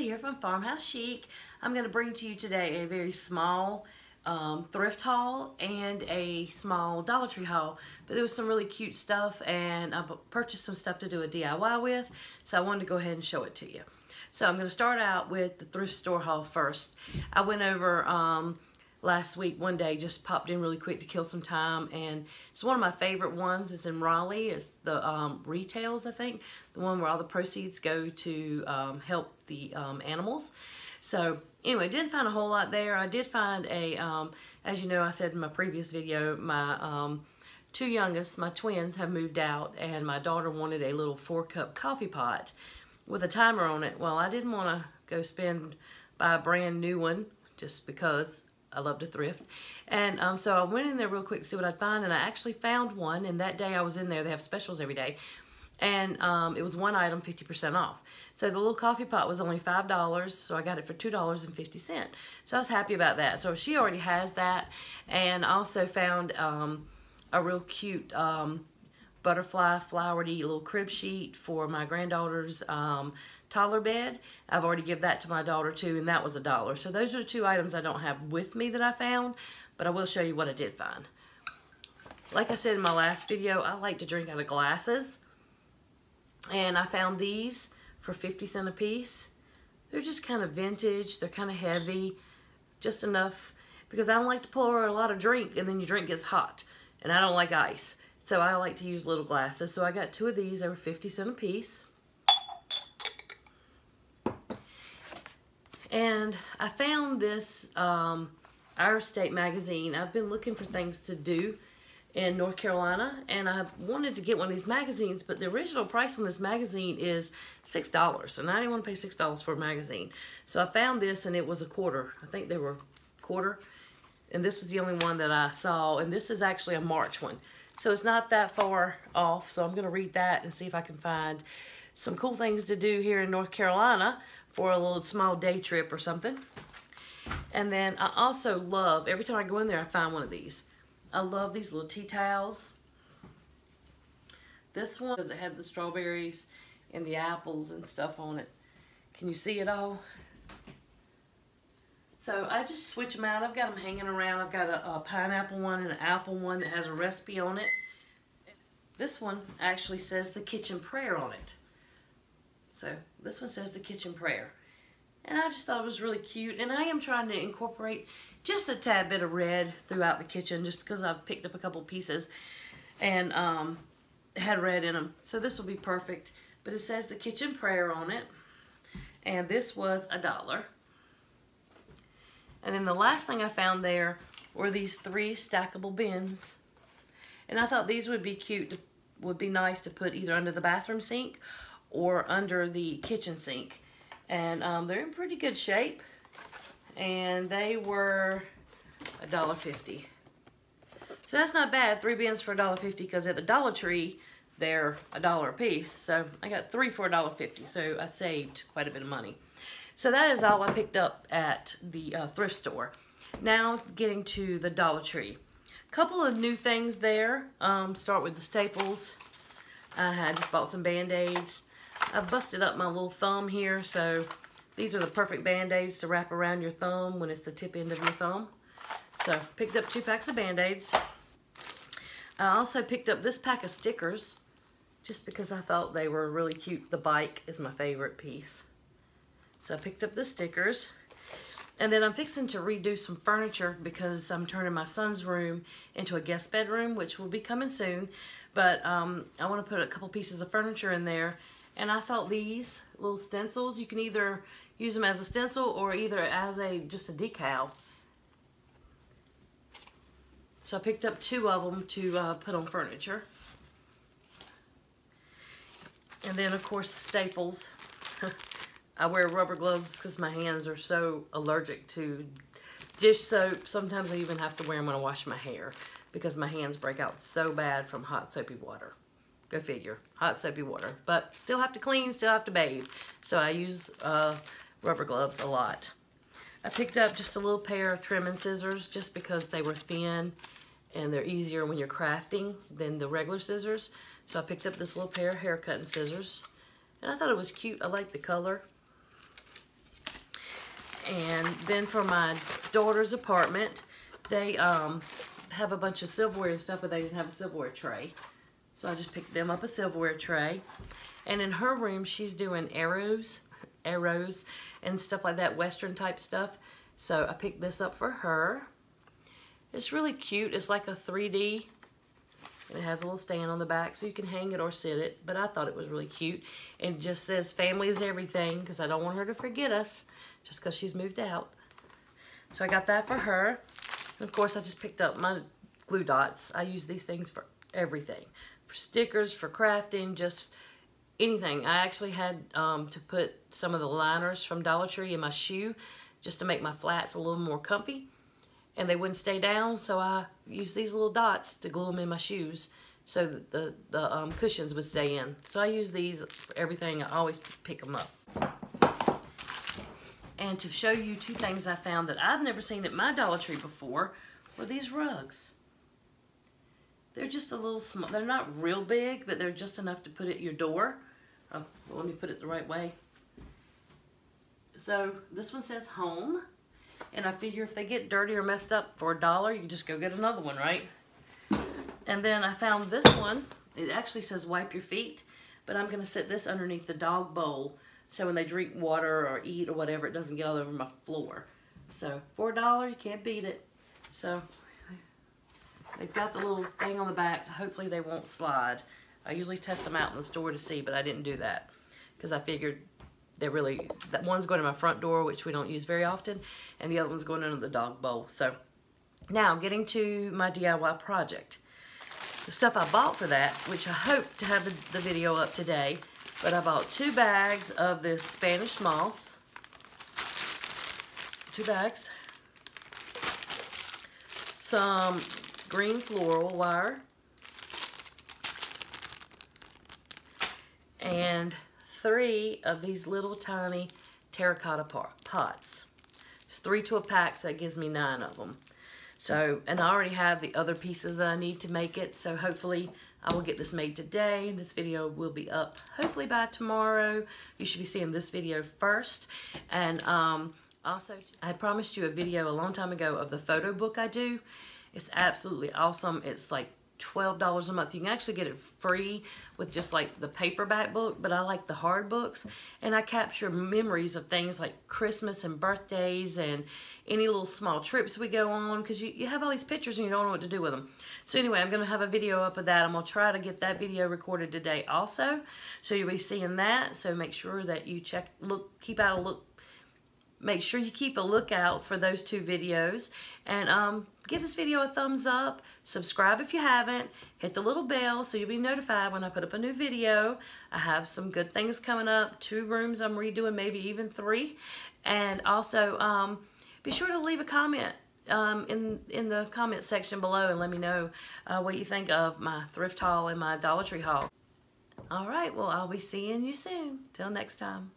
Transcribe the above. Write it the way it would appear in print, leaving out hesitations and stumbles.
here from Farmhouse Chic. I'm going to bring to you today a very small thrift haul and a small Dollar Tree haul. But there was some really cute stuff, and I purchased some stuff to do a DIY with, so I wanted to go ahead and show it to you. So I'm going to start out with the thrift store haul first. I went over last week one day, just popped in really quick to kill some time, and it's one of my favorite ones. It's in Raleigh. It's the ReTails, I think, the one where all the proceeds go to help the animals. So anyway, didn't find a whole lot there. I did find a, as you know, I said in my previous video, my two youngest, my twins, have moved out, and my daughter wanted a little 4-cup coffee pot with a timer on it. Well, I didn't want to go buy a brand new one just because I love to thrift. And so I went in there real quick to see what I'd find, and I actually found one. And that day I was in there, they have specials every day. And it was one item 50% off. So the little coffee pot was only $5, so I got it for $2.50. So I was happy about that. So she already has that. And I also found a real cute butterfly flowery little crib sheet for my granddaughter's toddler bed. I've already given that to my daughter too, and that was $1. So those are the two items I don't have with me that I found, but I will show you what I did find. Like I said in my last video, I like to drink out of glasses, and I found these for 50 cents a piece. They're just kind of vintage. They're kind of heavy, just enough, because I don't like to pour a lot of drink and then your drink gets hot, and I don't like ice. So I like to use little glasses. So I got 2 of these. They were 50 cents a piece. And I found this Our State magazine. I've been looking for things to do in North Carolina, and I wanted to get one of these magazines, but the original price on this magazine is $6, and I didn't want to pay $6 for a magazine. So I found this, and it was $1. I think they were $1, and this was the only one that I saw, and this is actually a March one. So it's not that far off, so I'm going to read that and see if I can find some cool things to do here in North Carolina for a little small day trip or something. And then I also love, every time I go in there, I find one of these. I love these little tea towels. This one, because it had the strawberries and the apples and stuff on it. Can you see it all? So I just switch them out. I've got them hanging around. I've got a pineapple one and an apple one that has a recipe on it. This one actually says the kitchen prayer on it. So this one says the kitchen prayer. And I just thought it was really cute. And I am trying to incorporate just a tad bit of red throughout the kitchen, just because I've picked up a couple pieces and had red in them. So this will be perfect. But it says the kitchen prayer on it. And this was $1. And then the last thing I found there were these 3 stackable bins. And I thought these would be cute, would be nice to put either under the bathroom sink or under the kitchen sink. And they're in pretty good shape. And they were $1.50. So that's not bad, 3 bins for $1.50, because at the Dollar Tree, they're $1 a piece. So I got 3 for $1.50, so I saved quite a bit of money. So that is all I picked up at the thrift store. Now getting to the Dollar Tree. Couple of new things there. Start with the staples. I had just bought some Band-Aids. I busted up my little thumb here, so these are the perfect Band-Aids to wrap around your thumb when it's the tip end of your thumb. So picked up 2 packs of Band-Aids. I also picked up this pack of stickers just because I thought they were really cute. The bike is my favorite piece. So I picked up the stickers. And then I'm fixing to redo some furniture because I'm turning my son's room into a guest bedroom, which will be coming soon. But I want to put a couple pieces of furniture in there. And I thought these little stencils, you can either use them as a stencil or either as just a decal. So I picked up 2 of them to put on furniture. And then of course staples. I wear rubber gloves because my hands are so allergic to dish soap. Sometimes I even have to wear them when I wash my hair because my hands break out so bad from hot soapy water. Go figure, hot soapy water. But still have to clean, still have to bathe. So I use rubber gloves a lot. I picked up just a little pair of trimming scissors just because they were thin and they're easier when you're crafting than the regular scissors. So I picked up this little pair of hair cutting scissors. And I thought it was cute. I like the color. And then for my daughter's apartment, they have a bunch of silverware and stuff, but they didn't have a silverware tray. So I just picked them up a silverware tray. And in her room, she's doing arrows and stuff like that, Western type stuff. So I picked this up for her. It's really cute. It's like a 3D. And it has a little stand on the back so you can hang it or sit it. But I thought it was really cute. And it just says family is everything because I don't want her to forget us just because she's moved out. So I got that for her. And of course, I just picked up my glue dots. I use these things for everything. For stickers, for crafting, just anything. I actually had to put some of the liners from Dollar Tree in my shoe just to make my flats a little more comfy. And they wouldn't stay down, so I used these little dots to glue them in my shoes so that the cushions would stay in. So I use these for everything. I always pick them up. And to show you two things I found that I've never seen at my Dollar Tree before were these rugs. They're just a little small. They're not real big, but they're just enough to put at your door. Oh, well, let me put it the right way. So this one says home. And I figure if they get dirty or messed up for $1, you just go get another one, right? And then I found this one. It actually says wipe your feet. But I'm going to set this underneath the dog bowl so when they drink water or eat or whatever, it doesn't get all over my floor. So for $1, you can't beat it. So they've got the little thing on the back. Hopefully they won't slide. I usually test them out in the store to see, but I didn't do that because I figured that one's going to my front door, which we don't use very often, and the other one's going into the dog bowl. So now getting to my DIY project. The stuff I bought for that, which I hope to have the video up today, but I bought 2 bags of this Spanish moss. 2 bags. Some green floral wire. And 3 of these little tiny terracotta pots. It's 3 to a pack, so that gives me 9 of them. So, and I already have the other pieces that I need to make it, so hopefully I will get this made today. This video will be up hopefully by tomorrow. You should be seeing this video first. And also, I had promised you a video a long time ago of the photo book I do. It's absolutely awesome. It's like $12 a month. You can actually get it free with just like the paperback book, but I like the hard books, and I capture memories of things like Christmas and birthdays and any little small trips we go on, because you have all these pictures and you don't know what to do with them. So anyway, I'm going to have a video up of that. I'm going to try to get that video recorded today also, so you'll be seeing that. So make sure that you make sure you keep a lookout for those 2 videos, and give this video a thumbs up, subscribe if you haven't, hit the little bell so you'll be notified when I put up a new video. I have some good things coming up, 2 rooms I'm redoing, maybe even 3, and also be sure to leave a comment in the comment section below and let me know what you think of my thrift haul and my Dollar Tree haul. Alright, well, I'll be seeing you soon. Till next time.